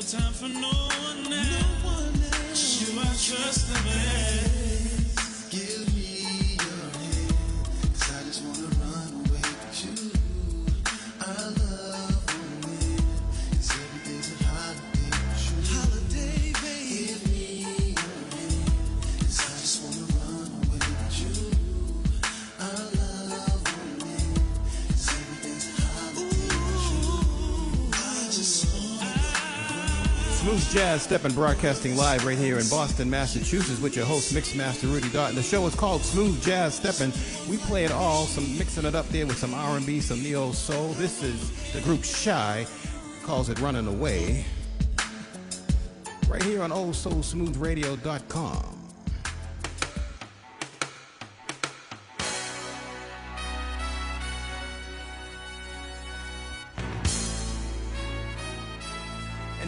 time for no one else. You I trust the best. Give me your hand, 'cause I just wanna run away with you. I love when, 'cause every day's a holiday with you. Holiday, baby. Give me your hand, 'cause I just wanna run away with you. I love when, 'cause every day's a holiday with you. I just Smooth Jazz Steppin broadcasting live right here in Boston, Massachusetts with your host, Mixmaster Rudy Dottin. The show is called Smooth Jazz Steppin. We play it all, some mixing it up there with some R&B, some neo soul. This is the group Shy, calls it Running Away. Right here on oldsoulsmoothradio.com.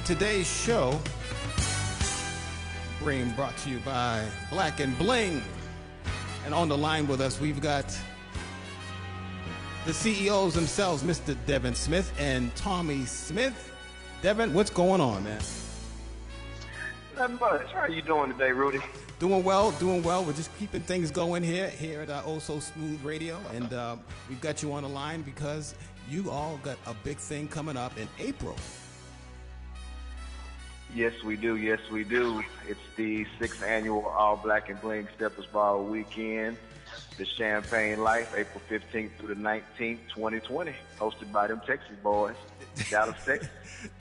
Today's show brought to you by Black and Bling. And on the line with us, we've got the CEOs themselves, Mr. Devin Smith and Tommy Smith. Devin, what's going on, man? Nothing much. How are you doing today, Rudy? Doing well. We're just keeping things going here at Oh So Smooth Radio. And we've got you on the line because you all got a big thing coming up in April. Yes, we do. It's the 6th annual All Black and Bling Steppers Ball Weekend, the Champagne Life, April 15th through the 19th, 2020, hosted by them Texas boys, Dallas, Texas.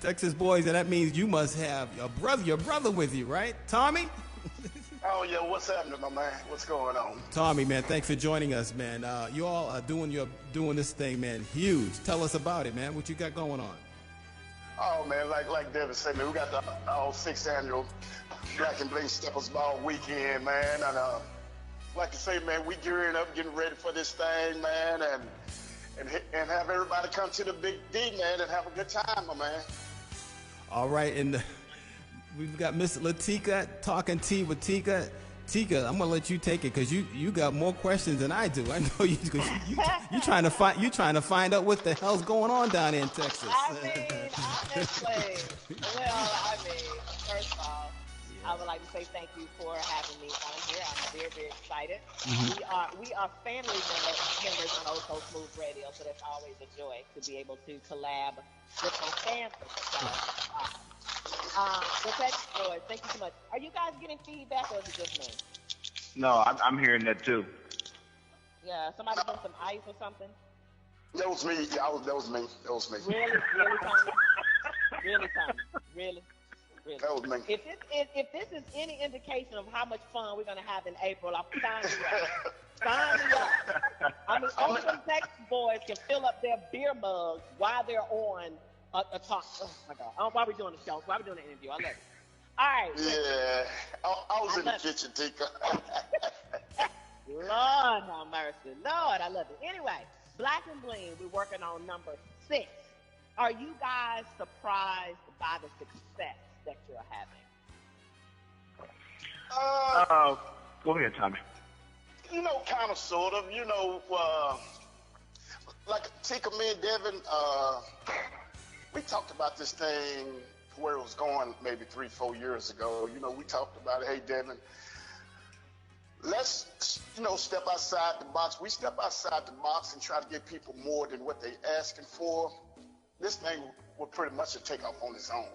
Texas boys, and that means you must have your brother with you, right, Tommy? Oh yeah, what's happening, my man? What's going on? Tommy, man, thanks for joining us, man. You all are doing this thing, man, huge. Tell us about it, man. What you got going on? Oh man, like Devin said, man, we got our 6th annual Black and Bling Steppers Ball Weekend, man, and like I say, man, we gearing up, getting ready for this thing, man, and have everybody come to the Big D, man, and have a good time, my man. All right, and we've got Miss Latika talking tea with Tika. Tika, I'm gonna let you take it because you got more questions than I do. I know you trying to find out what the hell's going on down there in Texas. Honestly, first of all, I would like to say thank you for having me on here. I'm very, very excited. Mm-hmm. We are family members on Oh So Smooth Radio, so that's always a joy to be able to collab with my family. Thank you so much. Are you guys getting feedback or is it just me? No, I'm hearing that too. Yeah, somebody getting some ice or something? That was me. That was me. Really, Tommy? Really, Tommy? Really? That was me. If this is any indication of how much fun we're going to have in April, I'm signing you up. Sign me up. I mean, all them Texas boys can fill up their beer mugs while they're on a talk. Oh my God! Why are we doing the show? Why are we doing the interview? I love it. All right. Yeah, I was in the kitchen, Tika. Lord have mercy, Lord, I love it. Anyway, Black and Bling, we're working on number 6. Are you guys surprised by the success that you're having? Go ahead, Tommy. You know, kind of, sort of. You know, like Tika, me and Devin. We talked about this thing where it was going maybe 3-4 years ago. You know, we talked about it. Hey, Devin, let's, step outside the box. We step outside the box and try to give people more than what they asking for. This thing will pretty much take off on its own.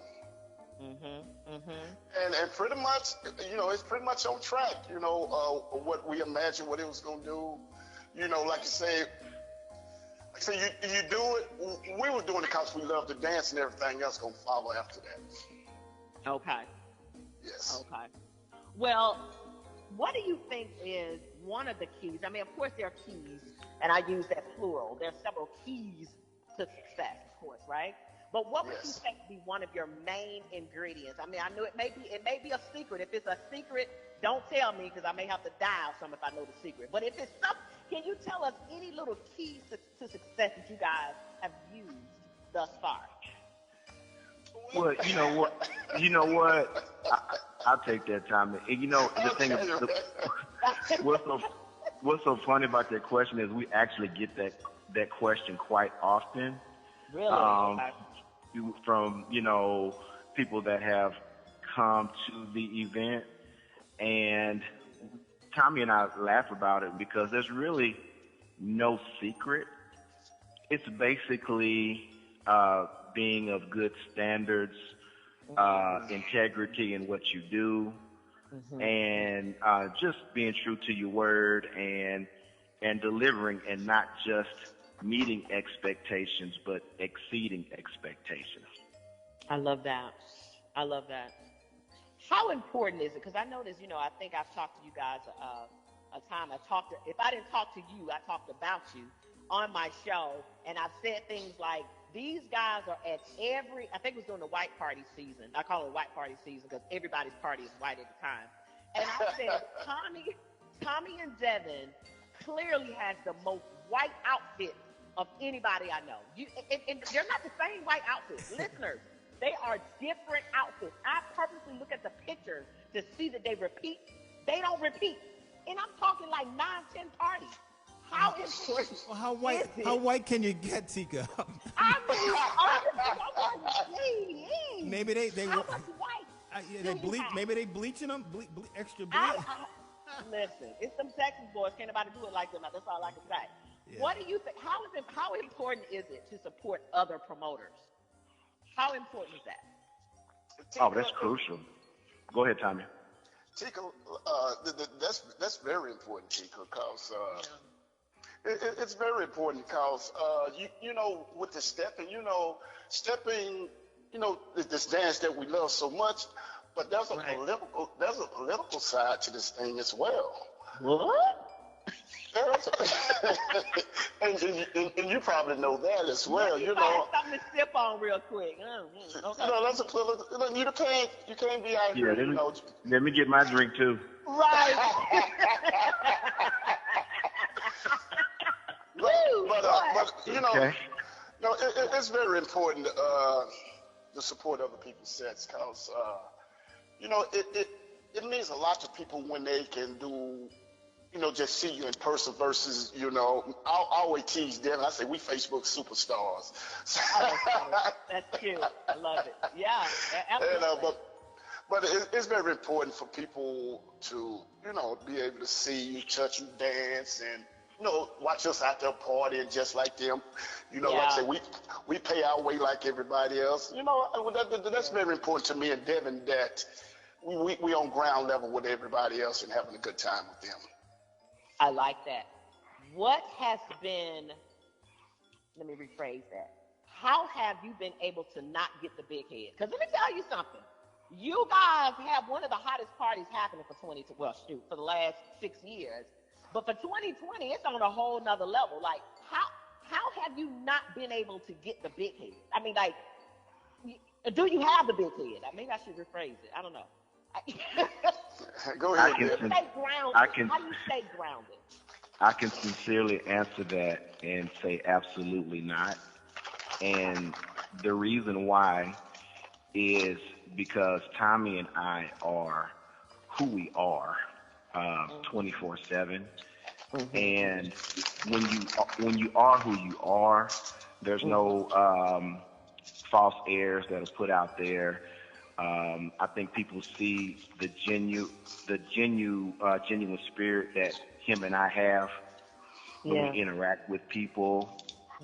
Mm-hmm, mm-hmm. And pretty much, it's pretty much on track, what we imagined what it was going to do. Like you say, you do it. We were doing it because we love to dance, and everything else gonna follow after that. Okay. Yes. Okay. Well, what do you think is one of the keys? I mean, of course there are keys, and I use that plural. There are several keys to success, of course, right? But what would you think would be one of your main ingredients? I mean, I know it may be a secret. If it's a secret, don't tell me because I may have to dial some if I know the secret. But if it's something, can you tell us any little keys to success that you guys have used thus far? Well, you know what? I'll take that, Tommy. And the thing is, what's so funny about that question is we actually get that question quite often. Really? From people that have come to the event, and Tommy and I laugh about it because there's really no secret. It's basically being of good standards, integrity in what you do, and just being true to your word and delivering, and not just meeting expectations, but exceeding expectations. I love that. I love that. How important is it? Because I noticed, I think I've talked to you guys a time. If I didn't talk to you, I talked about you on my show, and I've said things like, these guys are at I think it was during the white party season. I call it white party season because everybody's party is white at the time. And I said, Tommy and Devin clearly has the most white outfit of anybody I know. And they're not the same white outfits. Listeners, they are different outfits. I purposely look at the pictures to see that they repeat. They don't repeat. And I'm talking like 9, 10 parties. How important Well, how white can you get, Tika? I mean, Maybe they how much white? they bleach. Maybe they bleaching them, extra bleach. Listen, it's some Texas boys. Can't nobody do it like them. That's all I can say. Yeah. What do you think? How important is it to support other promoters? How important is that? Oh, that's crucial. Go ahead, Tommy. Tika, that's very important, Tika, because it's very important because with the stepping, stepping, this dance that we love so much, but there's a political side to this thing as well. What? and you probably know that as well. Something to sip on real quick. Okay. That's a political. You can't be out here. Let me get my drink too. Right. Okay. It's very important to support other people's sets because it means a lot to people when they can do. Just see you in person versus, I always tease Devin. I say we Facebook superstars. That's cute. I love it. Yeah, absolutely. But it's very important for people to, be able to see you, touch you, dance, and, watch us out there partying just like them. Like I say, we pay our way like everybody else. That's very important to me and Devin that we on ground level with everybody else and having a good time with them. I like that. What has been, let me rephrase that. How have you been able to not get the big head? Because let me tell you something. You guys have one of the hottest parties happening for for the last 6 years. But for 2020, it's on a whole nother level. Like, how have you not been able to get the big head? I mean, like, do you have the big head? Maybe I should rephrase it. I don't know. Go ahead. How do you stay grounded? I can sincerely answer that and say absolutely not. And the reason why is because Tommy and I are who we are 24/7. And when you are who you are, there's no false airs that are put out there. I think people see the genuine spirit that him and I have when we interact with people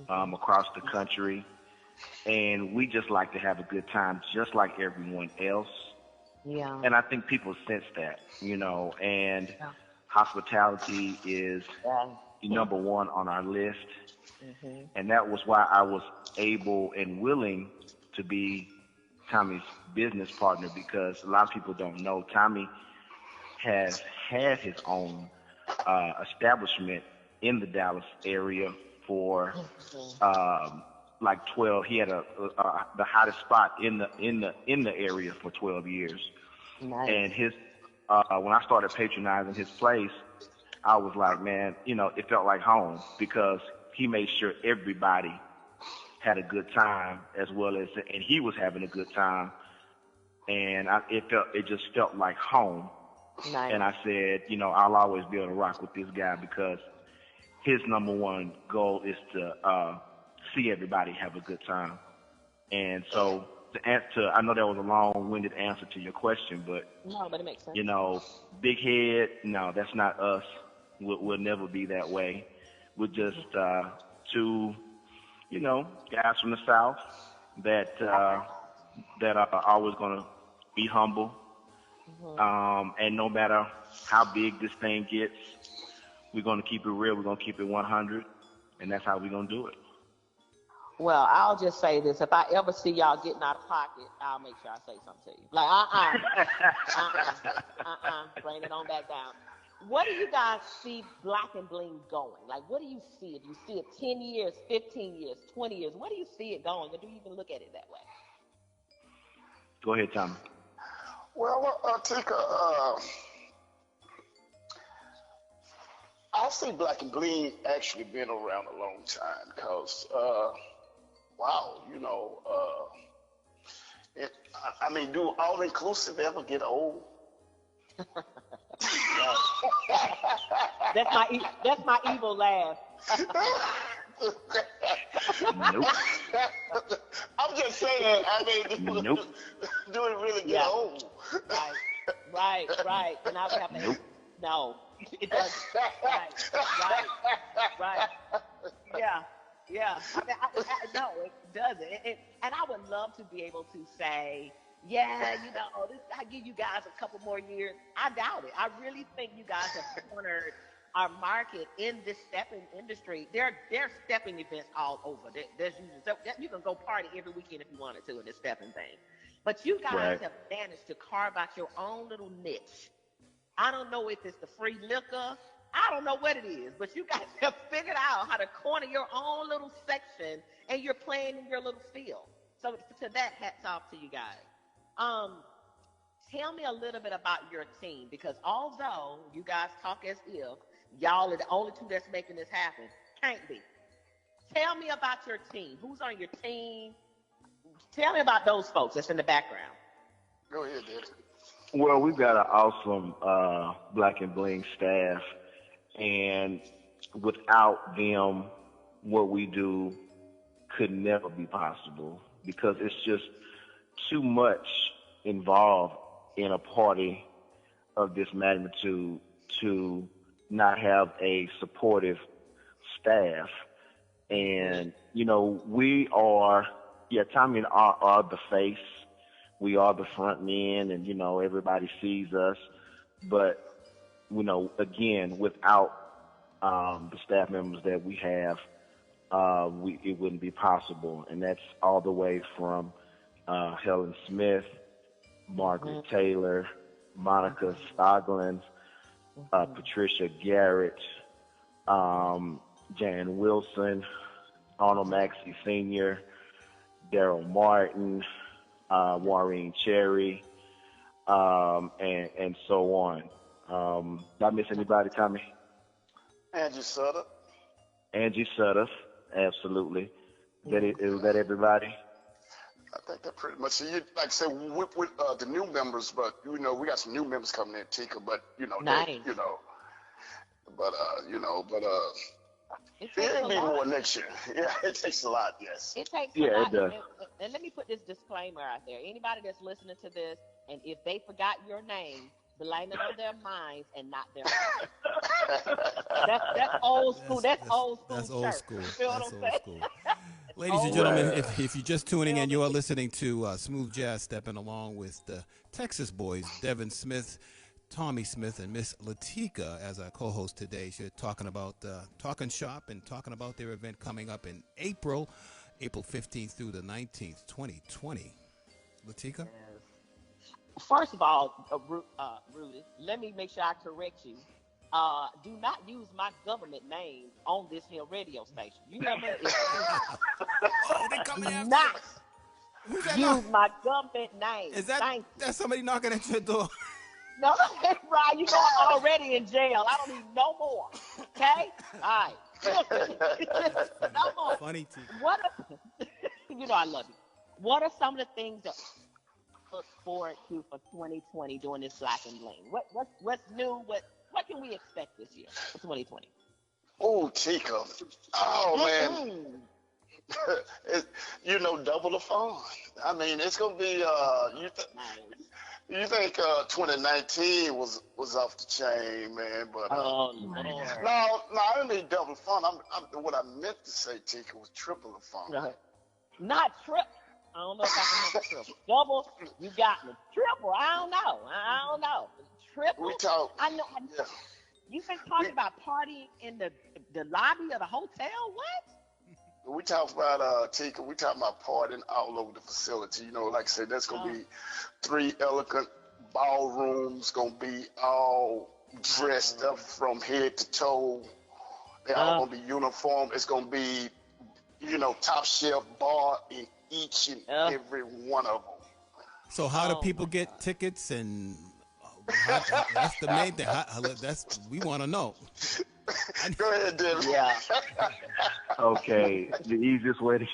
across the country, and we just like to have a good time, just like everyone else. Yeah. And I think people sense that, and hospitality is number one on our list, and that was why I was able and willing to be Tommy's business partner, because a lot of people don't know Tommy has had his own establishment in the Dallas area for like 12. He had the hottest spot in the area for 12 years. Nice. And his when I started patronizing his place, I was like, man, it felt like home because he made sure everybody had a good time as well as, and he was having a good time, and it just felt like home. Nice. And I said, I'll always be able to rock with this guy because his number one goal is to see everybody have a good time. And so to answer, I know that was a long-winded answer to your question, but No, but it makes sense. you know, big head, no, that's not us. We'll never be that way. We're just two, you know, guys from the South that that are always gonna be humble. And no matter how big this thing gets, we're gonna keep it real. We're gonna keep it 100, and that's how we're gonna do it. Well, I'll just say this: if I ever see y'all getting out of pocket, I'll make sure I say something to you. Like, bring it on back down. What do you guys see Black and Bling going? Like, what do you see? If you see it 10 years, 15 years, 20 years, where do you see it going? Or do you even look at it that way? Go ahead, Tommy. Well, Tika, I see Black and Bling actually been around a long time because, wow, you know, I mean, do all inclusive ever get old? That's my evil laugh. Nope. I'm just saying. I mean, Nope. do it really get old? Right. And I would have to. Nope. No, it doesn't. Right. Yeah. I mean, no, it doesn't. And I would love to be able to say, yeah, you know, I give you guys a couple more years. I doubt it. I really think you guys have cornered our market in this stepping industry. There are stepping events all over. There's usually, you can go party every weekend if you wanted to in this stepping thing. But you guys have managed to carve out your own little niche. I don't know if it's the free liquor. I don't know what it is, but you guys have figured out how to corner your own little section, and you're playing in your little field. So to that, hats off to you guys. Tell me a little bit about your team, because although you guys talk as if y'all are the only two that's making this happen, can't be. Tell me about your team. Who's on your team? Tell me about those folks that's in the background. Go ahead, Devin. Well, we've got an awesome Black and Bling staff, and without them, what we do could never be possible because it's just too much involved in a party of this magnitude to not have a supportive staff. And, you know, we are, Tommy and I are the face. We are the front men, and, you know, everybody sees us. But, you know, again, without the staff members that we have, it wouldn't be possible. And that's all the way from Helen Smith, Margaret Taylor, Monica Stoglin, Patricia Garrett, Jan Wilson, Arnold Maxey Sr., Daryl Martin, Maureen Cherry, and so on. Did I miss anybody, Tommy? Angie Sutter. Angie Sutter, absolutely. Is that everybody? I think that pretty much. So you, like I said, with the new members, but you know, we got some new members coming in, Tika. But you know, nice. It'll be more next year. Yeah, it takes a lot. Yes. It takes a lot. It does. And let me put this disclaimer out there. Anybody that's listening to this, and if they forgot your name, blame it on their minds and not their minds. That's old school. That's old school. That's old school. You feel what I'm saying? School. Ladies and gentlemen, if you're just tuning in, you are listening to Smooth Jazz Steppin' along with the Texas boys, Devin Smith, Tommy Smith, and Miss Latika as our co-host today. She's talking about Talking Shop and talking about their event coming up in April 15th through the 19th, 2020. Latika? First of all, Rudy, let me make sure I correct you. Do not use my government name on this here radio station. You know what I mean? They coming after Not Who's that use my government name. Is that's somebody knocking at your door? No, right. You know I'm already in jail. I don't need no more. Okay? All right. No more. Funny T. You know I love you. What are some of the things that look forward to for 2020 during this Black and Bling? What's new? What can we expect this year for 2020? Oh, Tika. Oh, man. double the fun. I mean, it's gonna be. You think 2019 was off the chain, man? But Oh Lord. no, I didn't mean double fun. What I meant to say, Tika, was triple the fun. Right. Not triple. I don't know if I can handle triple. Double, you got me. Triple, I don't know. I don't know. Triple, We talk. I know. Yeah. You've been talking about partying in the lobby of the hotel? What? We talk about Tika. We talk about partying all over the facility. Like I said, that's gonna be 3 elegant ballrooms. Gonna be all dressed up from head to toe. They're all gonna be uniform. It's gonna be, top shelf bar in each and every one of them. So how do people get tickets and? That's the main thing. We want to know. Go ahead, Devin. Yeah. Okay, the easiest way to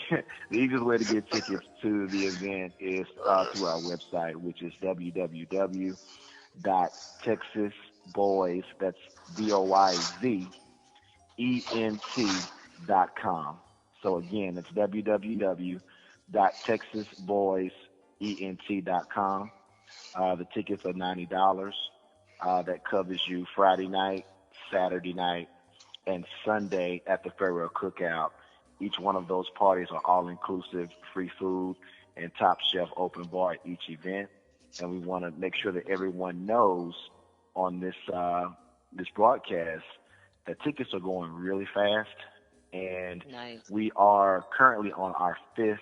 get tickets to the event is through our website, which is www.texasboys. That's BOYZENT.com. So again, it's www.texasboysent.com. The tickets are $90. That covers you Friday night, Saturday night, and Sunday at the Farewell Cookout. Each one of those parties are all-inclusive, free food, and top shelf open bar at each event. And we want to make sure that everyone knows on this broadcast that tickets are going really fast. And we are currently on our 5th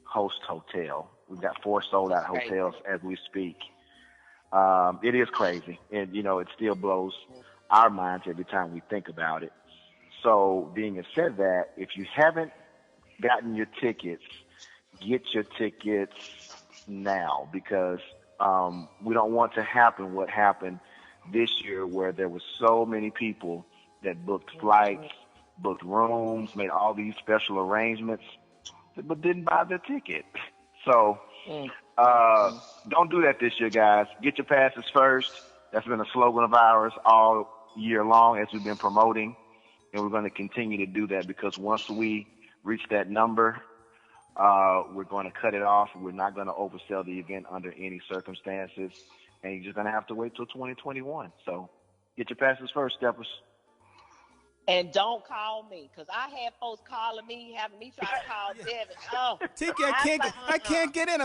host hotel. We've got 4 sold-out hotels as we speak. It is crazy, and it still blows our minds every time we think about it. So, being said that, if you haven't gotten your tickets, get your tickets now, because we don't want to happen what happened this year, where there were so many people that booked flights, booked rooms, made all these special arrangements, but didn't buy their ticket. So don't do that this year, guys. Get your passes first. That's been a slogan of ours all year long as we've been promoting, and we're going to continue to do that, because once we reach that number, we're going to cut it off. We're not going to oversell the event under any circumstances, and you're just going to have to wait till 2021. So get your passes first, Steppers. And don't call me, because I had folks calling me, having me try to call Devin. Oh, Tiki, I can't get in.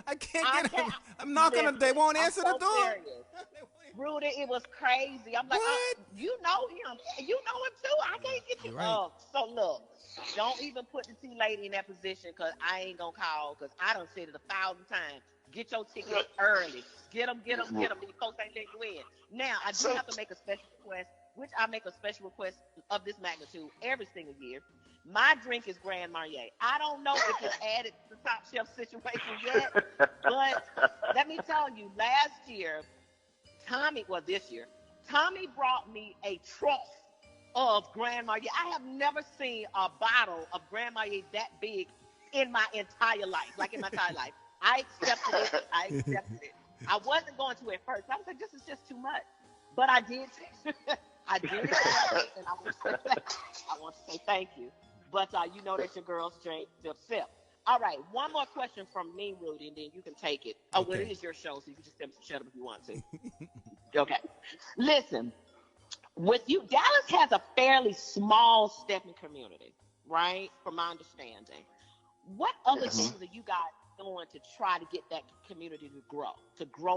I can't get in. I'm knocking them. They won't answer the door. Serious. Rudy, it was crazy. I'm like, you know him. You know him too. I can't get you. Right. So look, don't even put the T lady in that position, because I ain't going to call, because I done said it 1,000 times. Get your tickets early. Get them. These folks ain't letting you in. Now, I do have to make a special request, which I make a special request of this magnitude every single year. My drink is Grand Marnier. I don't know if it's added to the top shelf situation yet, but let me tell you, this year, Tommy brought me a trough of Grand Marnier. I have never seen a bottle of Grand Marnier that big in my entire life, I accepted it. I wasn't going to at first. I was like, this is just too much. But I did. I did it, and I want to say thank you. But that's your girl's drink, sip. All right, one more question from me, Rudy, and then you can take it. Oh, well, it is your show, so you can just shut up if you want to. Okay. Listen, with you, Dallas has a fairly small Steppin community, right? From my understanding. What other things are you guys doing to try to get that community to grow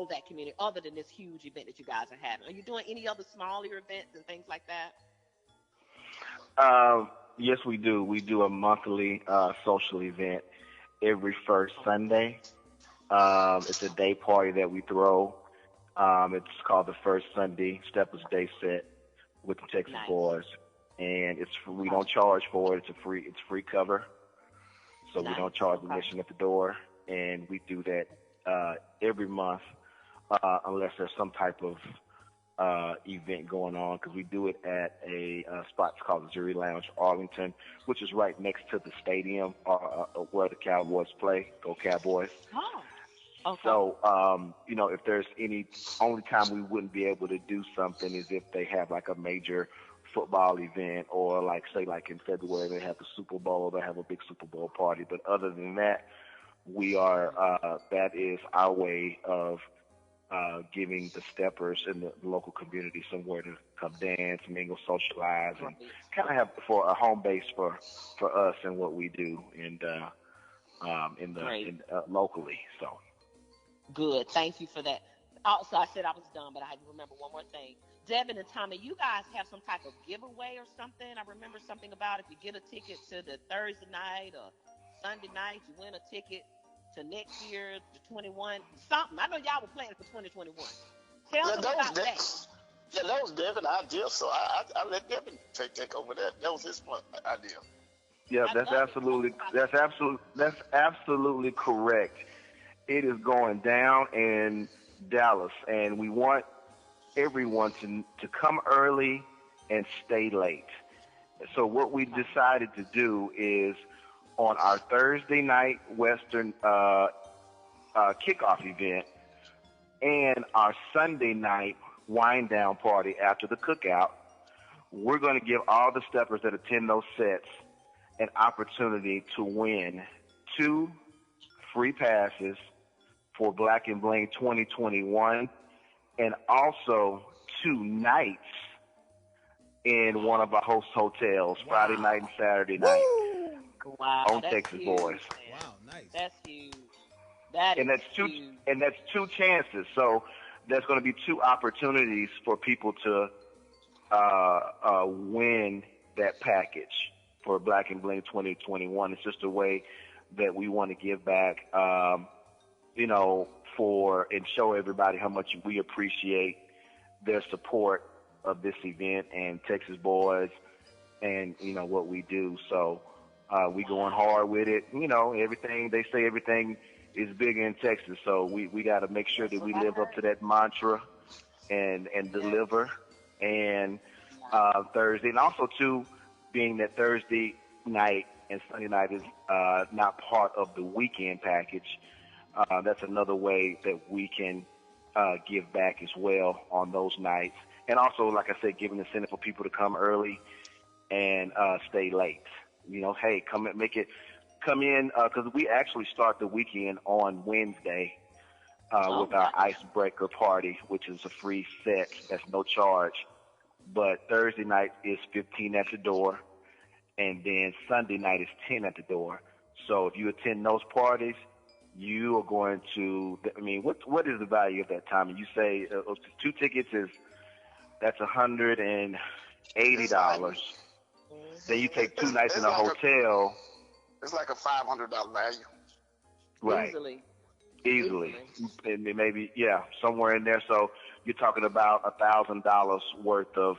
that community, other than this huge event that you guys are having? Are you doing any other smaller events and things like that? Yes, we do. We do a monthly social event every first Sunday. It's a day party that we throw. It's called the First Sunday Steppers Day Set with the Texas Boys, and we don't charge for it. It's free cover, so we don't charge admission at the door, and we do that every month unless there's some type of event going on, because we do it at a spot called the Jury Lounge, Arlington, which is right next to the stadium where the Cowboys play. Go Cowboys! Oh, okay. So, if there's only time we wouldn't be able to do something is if they have like a major football event, or like say like in February they have the Super Bowl, they have a big Super Bowl party. But other than that, we are that is our way of giving the steppers in the local community somewhere to come dance, mingle, socialize, and kind of have for a home base for us and what we do locally. So Good. Thank you for that. Also, I said I was done, but I remember one more thing. Devin and Tommy, you guys have some type of giveaway or something? I remember something about if you get a ticket to the Thursday night or Sunday night, you win a ticket to next year, the 21, something. I know y'all were planning for 2021. Tell them about that. Yeah, that was Devin's idea, so I let Devin take over that. That was his idea. Yeah, that's absolutely correct. It is going down in Dallas, and we want everyone to come early and stay late. So what we decided to do is on our Thursday night Western kickoff event and our Sunday night wind down party after the cookout, we're going to give all the steppers that attend those sets an opportunity to win 2 free passes for Black and Bling 2021, and also 2 nights in one of our host hotels, Friday night and Saturday night. Wow, on Texas huge, Boys. man. Wow, nice. That's huge. That's huge. And that's 2 chances. So there's going to be 2 opportunities for people to win that package for Black and Bling 2021. It's just a way that we want to give back, and show everybody how much we appreciate their support of this event and Texas Boys and, what we do. So we going hard with it. Everything is big in Texas. So we got to make sure that we live up to that mantra and deliver. And Thursday, and also too, being that Thursday night and Sunday night is not part of the weekend package, that's another way that we can give back as well on those nights. And also, like I said, giving incentive for people to come early and stay late. Hey, come in, because we actually start the weekend on Wednesday with our icebreaker party, which is a free set. That's no charge. But Thursday night is $15 at the door, and then Sunday night is $10 at the door. So if you attend those parties, you are going to. What is the value of that time? And you say 2 tickets that's $180. Then you take 2 nights in a hotel. It's like a $500 value. Right. Easily. And maybe, somewhere in there. So you're talking about $1,000 worth of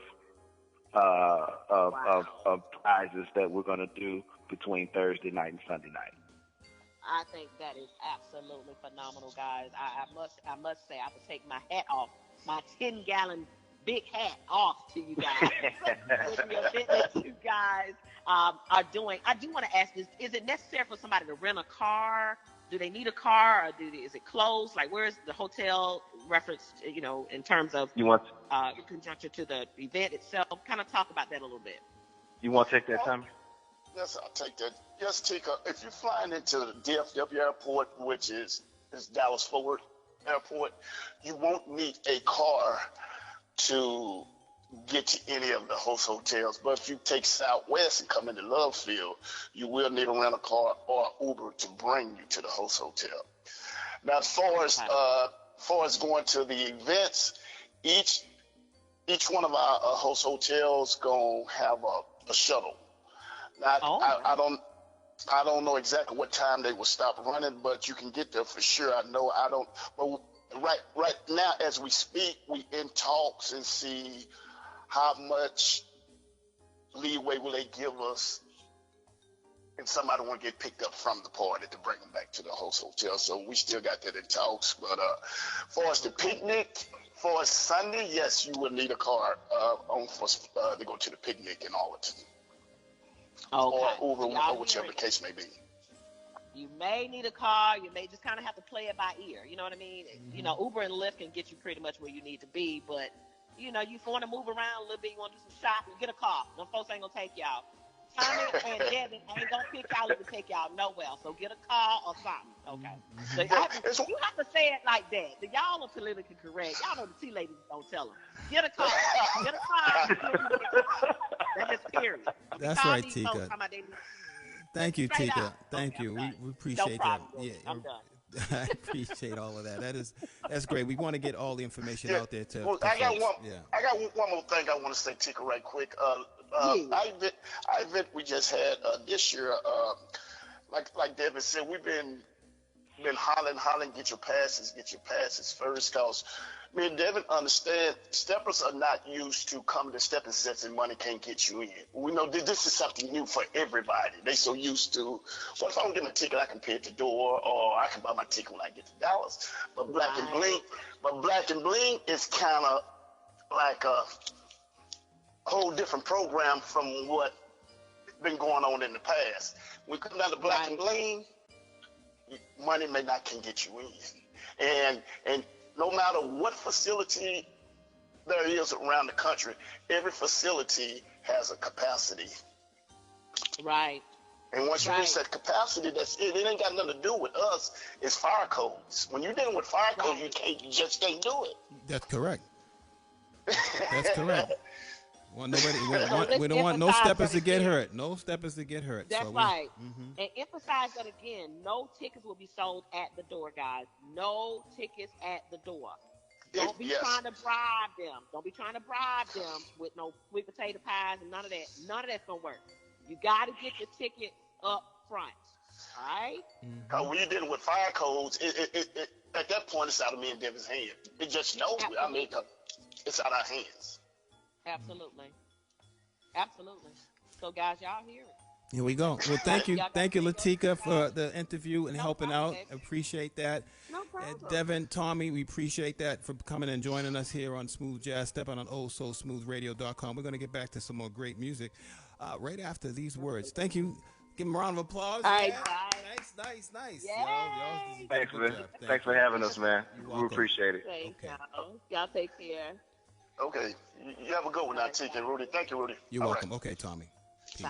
prizes that we're going to do between Thursday night and Sunday night. I think that is absolutely phenomenal, guys. I must say, I have to take my hat off, my 10-gallon big hat off to you guys. With the event that you guys are doing. I do want to ask this: is it necessary for somebody to rent a car? Do they need a car, or is it closed? Like, where is the hotel reference? In terms of in conjunction to the event itself. Kind of talk about that a little bit. You want to take that, Tommy? Yes, I'll take that. Yes, Tika, if you're flying into the DFW airport, which is Dallas-Fort Worth Airport, you won't need a car to get to any of the host hotels. But if you take Southwest and come into Lovefield, you will need a rental car or Uber to bring you to the host hotel. Now, as far as going to the events, each one of our host hotels gonna have a shuttle. Now, I don't know exactly what time they will stop running, but you can get there for sure. But right now, as we speak, we in talks and see how much leeway will they give us if somebody want to get picked up from the party to bring them back to the host hotel. So we still got that in talks. But for us the picnic, for us Sunday, yes, you would need a car to go to the picnic in Arlington. Okay. Or Uber, or whichever the case may be. You may need a car. You may just kind of have to play it by ear. You know what I mean? Mm-hmm. Uber and Lyft can get you pretty much where you need to be, but you know, you want to move around a little bit, you want to do some shopping, get a car. No folks ain't gonna take y'all. Tommy and Devin ain't gonna pick y'all up and take y'all nowhere. So get a car or something, okay? So you have to say it like that. Y'all are politically correct. Y'all know the tea ladies don't tell them. Get a car. Get a car. That's just period. That's right, Tika. Thank you, Tika. Thank you. We appreciate that. Yeah, I'm done. I appreciate all of that. That's great. We want to get all the information out there to. Well, I got one more thing I want to say, Tika, right quick. I bet we just had this year. Like Devin said, we've been hollering, get your passes first, cause me and Devin understand steppers are not used to coming to stepping sets and money can't get you in. We know this is something new for everybody. They so used to, well, if I don't get my ticket, I can pay at the door, or I can buy my ticket when I get to Dallas. But Black and Bling is kind of like a whole different program from what been going on in the past. When we come down to Black and Bling, money may not can get you in, and no matter what facility there is around the country, every facility has a capacity. Right. And once you reach that capacity, that's it. It ain't got nothing to do with us. It's fire codes. When you're dealing with fire codes, you just can't do it. That's correct. That's correct. Well, we don't want no steppers to get hurt. No steppers to get hurt. That's right. And emphasize that again. No tickets will be sold at the door, guys. No tickets at the door. Don't be trying to bribe them. Don't be trying to bribe them with no sweet potato pies and none of that. None of that's going to work. You got to get your ticket up front. All right? When you're dealing with fire codes, it at that point, it's out of me and Devin's hand. It just knows. I mean, it's out of our hands. Absolutely. So, guys, y'all hear it. Here we go. Well, thank you, Latika, for the interview and helping out. Appreciate that. No problem. Devin, Tommy, we appreciate that for coming and joining us here on Smooth Jazz Steppin on ohsosmoothradio.com. We're going to get back to some more great music right after these words. Thank you. Give them a round of applause. All right, Nice. Yay. Thanks, man. Thanks for having us, man. We appreciate it. Thanks, y'all take care. Okay. You have a good one now, Tika and Rudy. Thank you, Rudy. You're welcome. Okay, Tommy. Peace.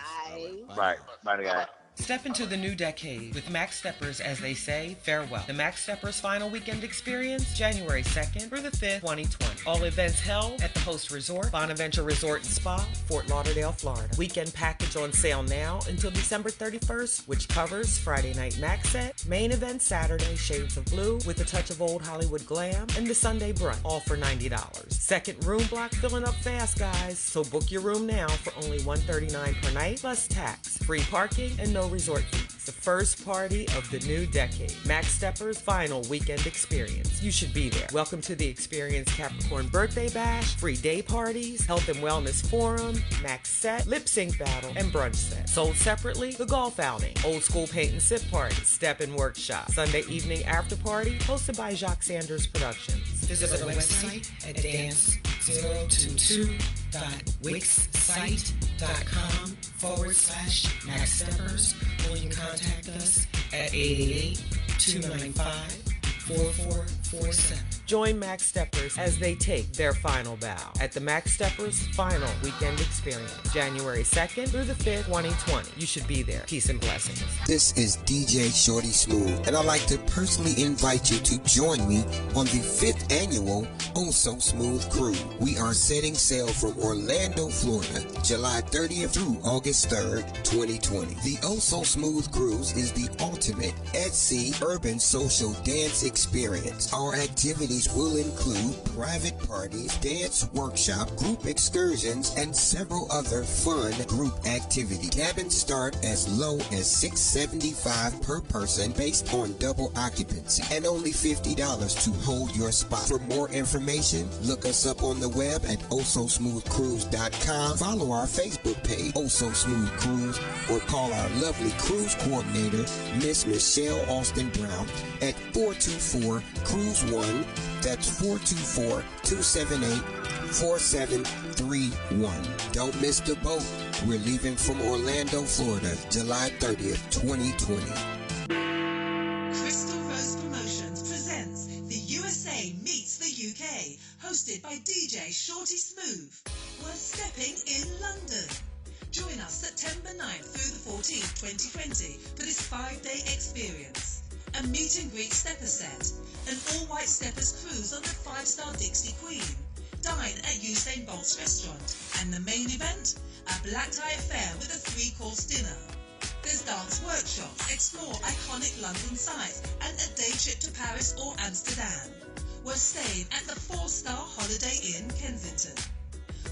Bye. Bye, guys. Step into the new decade with Max Steppers, as they say, farewell. The Max Steppers final weekend experience, January 2nd through the 5th, 2020. All events held at the Host Resort, Bonaventure Resort and Spa, Fort Lauderdale, Florida. Weekend package on sale now until December 31st, which covers Friday night Max set, main event Saturday, Shades of Blue, with a touch of old Hollywood glam, and the Sunday brunch, all for $90. Second room block filling up fast, guys, so book your room now for only $139 per night, plus tax, free parking, and no resort fees. The first party of the new decade. Max Steppers' final weekend experience. You should be there. Welcome to the Experience Capricorn Birthday Bash, free day parties, health and wellness forum, Max set, lip sync battle, and brunch set. Sold separately, the golf outing, old school paint and sip party, Steppin workshop, Sunday evening after party, hosted by Jacques Sanders Productions. Visit the website at dance022.wixsite.com/Max Steppers, or you can contact us at 888-295-4447. Join Max Steppers as they take their final bow at the Max Steppers Final Weekend Experience, January 2nd through the 5th, 2020. You should be there. Peace and blessings. This is DJ Shorty Smooth, and I'd like to personally invite you to join me on the 5th annual Oh So Smooth Cruise. We are setting sail from Orlando, Florida, July 30th through August 3rd, 2020. The Oh So Smooth Cruise is the ultimate at-sea urban social dance experience. Our activities will include private parties, dance workshop, group excursions, and several other fun group activities. Cabins start as low as $675 per person based on double occupancy, and only $50 to hold your spot. For more information, look us up on the web at ohsosmoothcruise.com. Follow our Facebook page, Oh So Smooth Cruise, or call our lovely cruise coordinator, Miss Michelle Austin Brown, at 424-CRUISE-1. That's 424-278-4731. Don't miss the boat. We're leaving from Orlando, Florida, July 30th, 2020. Crystal Rose Promotions presents the USA USA meets the UK, hosted by DJ Shorty Smooth. We're stepping in London. Join us September 9th through the 14th, 2020 for this 5-day experience. A meet and greet stepper set, an all-white steppers cruise on the 5-star Dixie Queen, dine at Usain Bolt's restaurant, and the main event, a black tie affair with a 3-course dinner. There's dance workshops, explore iconic London sites, and a day trip to Paris or Amsterdam. We're staying at the 4-star Holiday Inn, Kensington.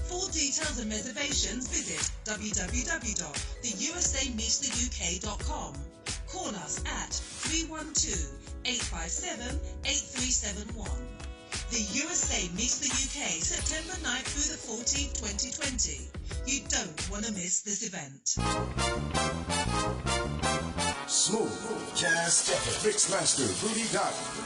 For details and reservations, visit www.theusameetstheuk.com. Call us at 312-857-8371. The USA meets the UK, September 9th through the 14th, 2020. You don't want to miss this event. Smooth Jazz Stepper, Mixmaster Rudy Dottin.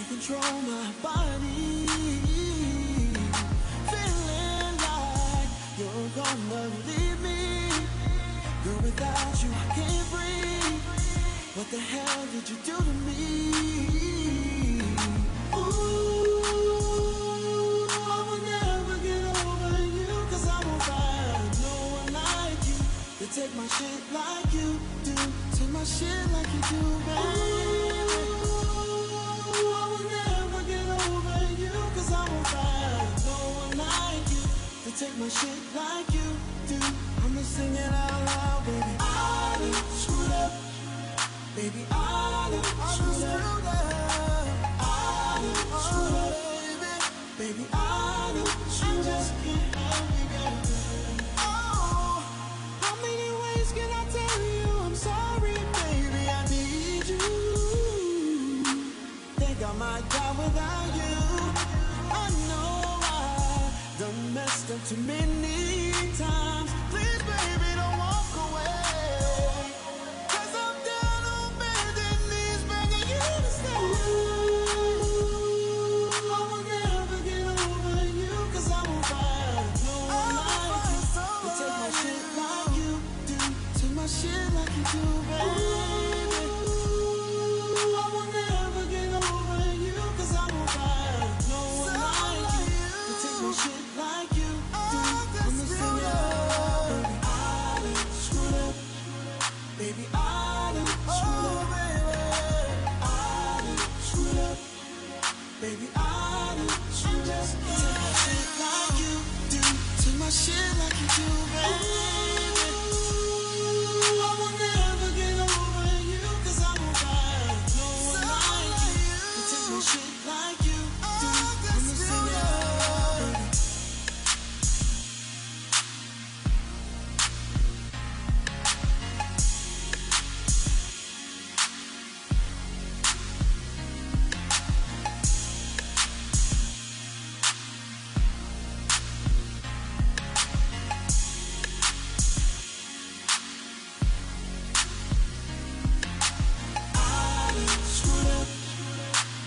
Control my body, feeling like you're gonna leave me. Girl, without you I can't breathe. What the hell did you do to me? Ooh, I will never get over you, 'cause I won't find no one like you to take my shit like you do, take my shit like you do, baby. Take my shit like you do. I'ma sing it out loud, baby. I done screwed up. Baby, I done screwed up. I done screwed up, baby. Baby, I done screwed up. I just can't help it, girl. Oh, how many ways can I tell you I'm sorry, baby? I need you. Think I might die without you. I know done messed up too many times. Please, baby, don't walk away, 'cause I'm down on bended knees begging you to stay. Ooh, I will never get over you, 'cause I won't find no one like you to take my shit like you do, take my shit like you do, baby. Ooh, I will never get over you, 'cause I won't find no one like you to take my shit like you do. I'ma sing it out, baby. I done screwed up. Baby, I done screwed up. I done screwed up. Baby, I done screwed up. Take my shit like you do. Take my shit like you do, baby. Ooh, I will never get over you, 'cause I won't find no one like you to take my shit like you do. I'ma sing it out, baby.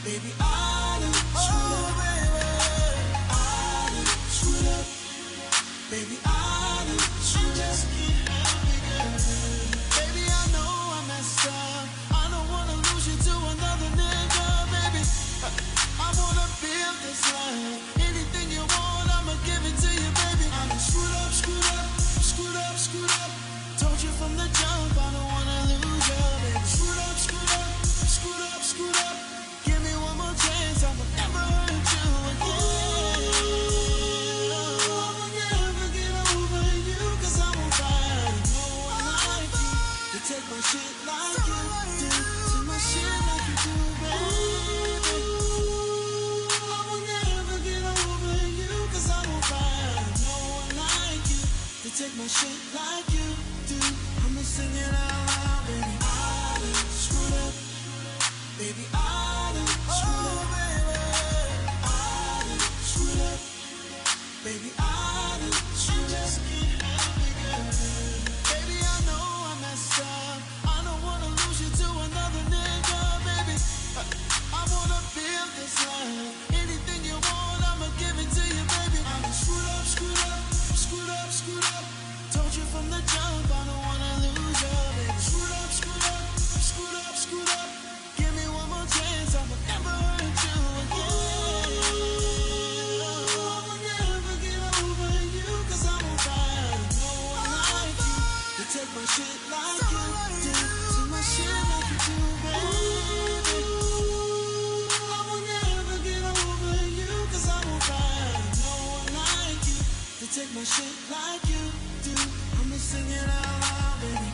Baby, I done screwed up. I done screwed up. Baby, I done screwed up. Baby, I know I messed up. I don't wanna lose you to another nigga, baby. I wanna build this life. Anything you want, I'ma give it to you, baby. I done screwed up, screwed up, screwed up, screwed up. Told you from the jump, I don't wanna lose you, baby. Screwed up, screwed up, screwed up, screwed up. Give me one more chance, I will never hurt you again. I will never get over you, 'cause I won't find no one like you to take my shit like you do, take my shit like you do, baby. I will never get over you, 'cause I won't find no one like you to take my shit like you do. I'ma sing it out loud, baby. I done screwed up. Baby, I done screwed up. I done screwed up. Baby, I done screwed up. Baby, I know I messed up. my shit like you do. Take my shit like you do, baby. I will never get over you, 'cause I won't find no one like you to take my shit like you do. I'ma sing it out loud, baby.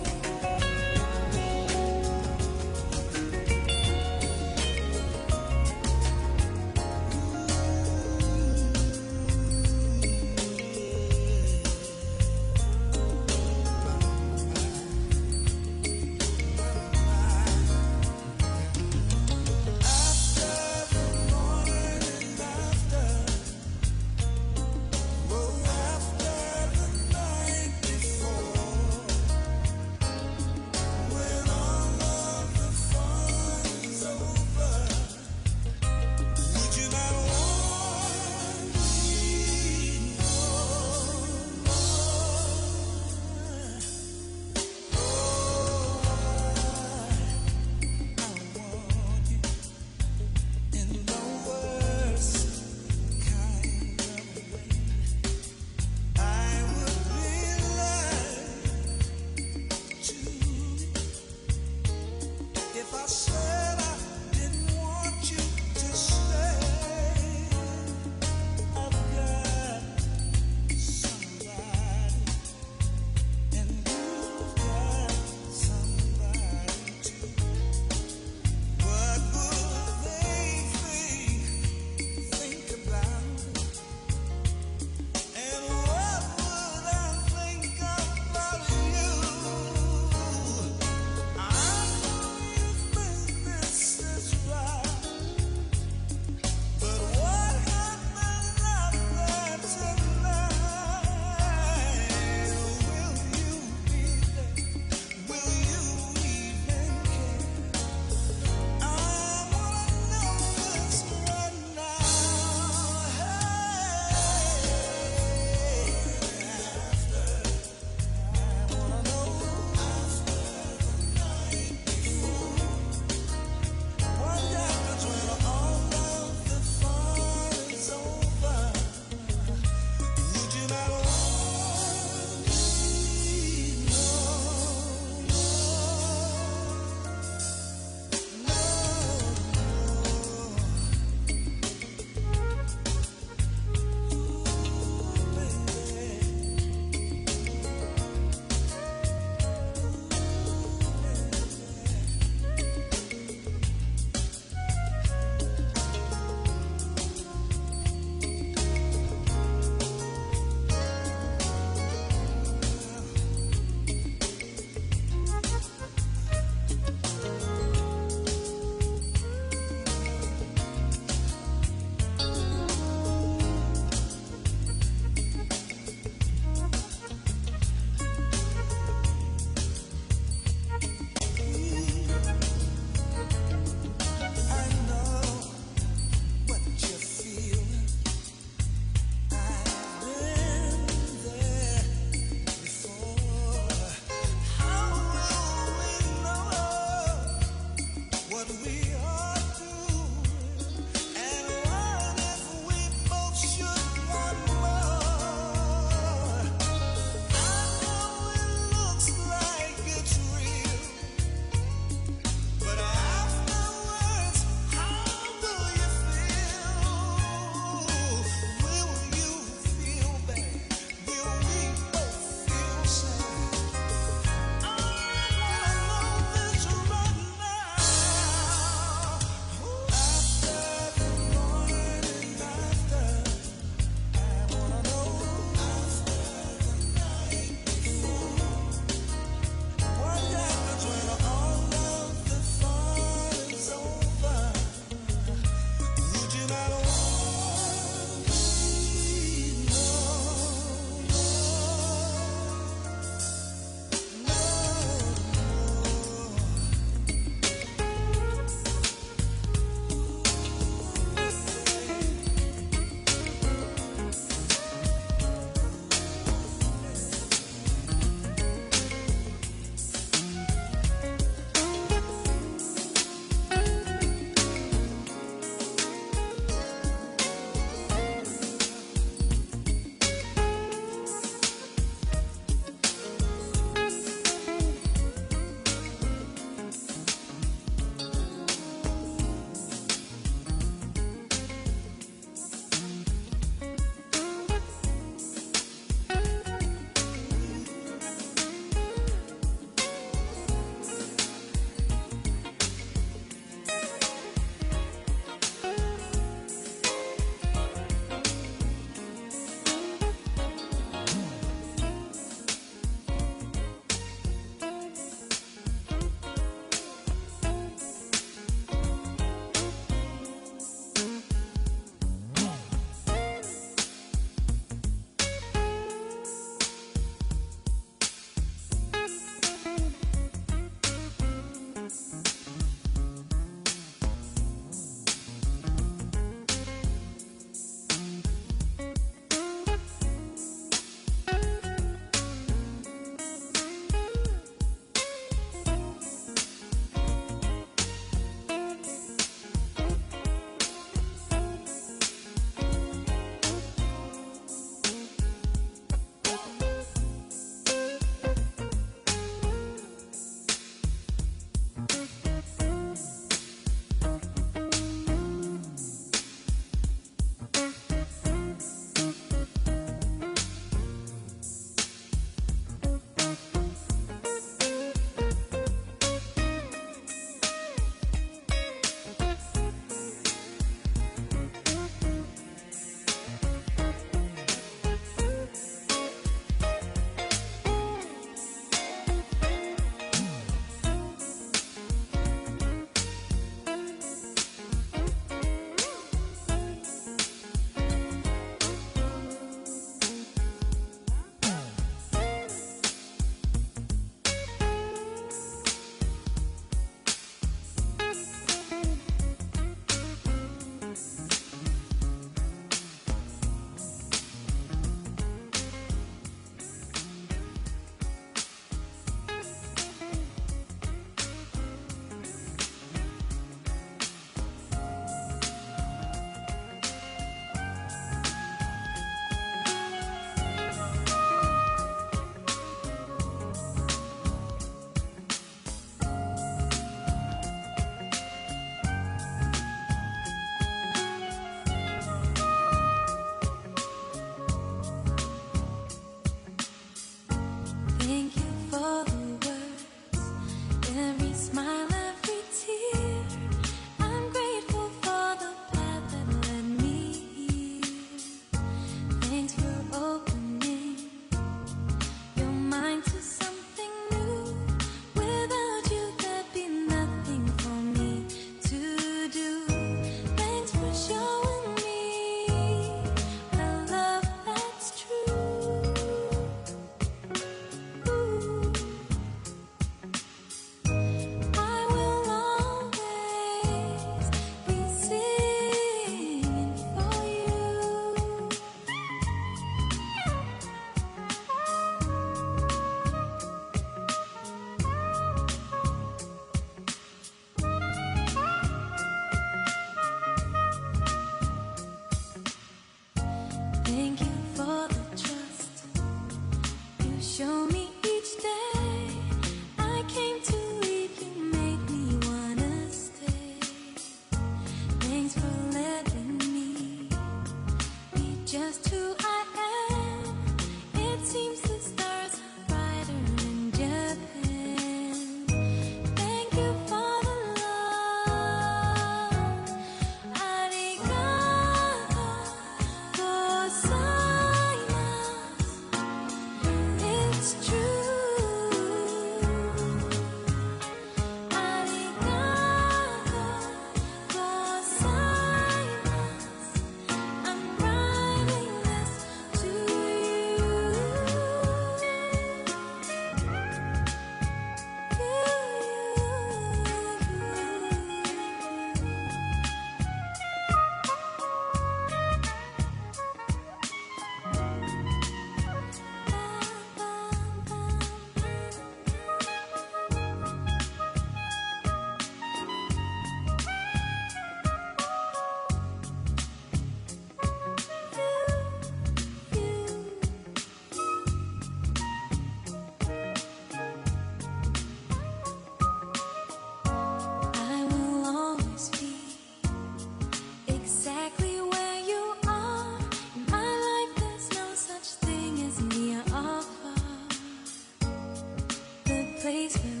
place where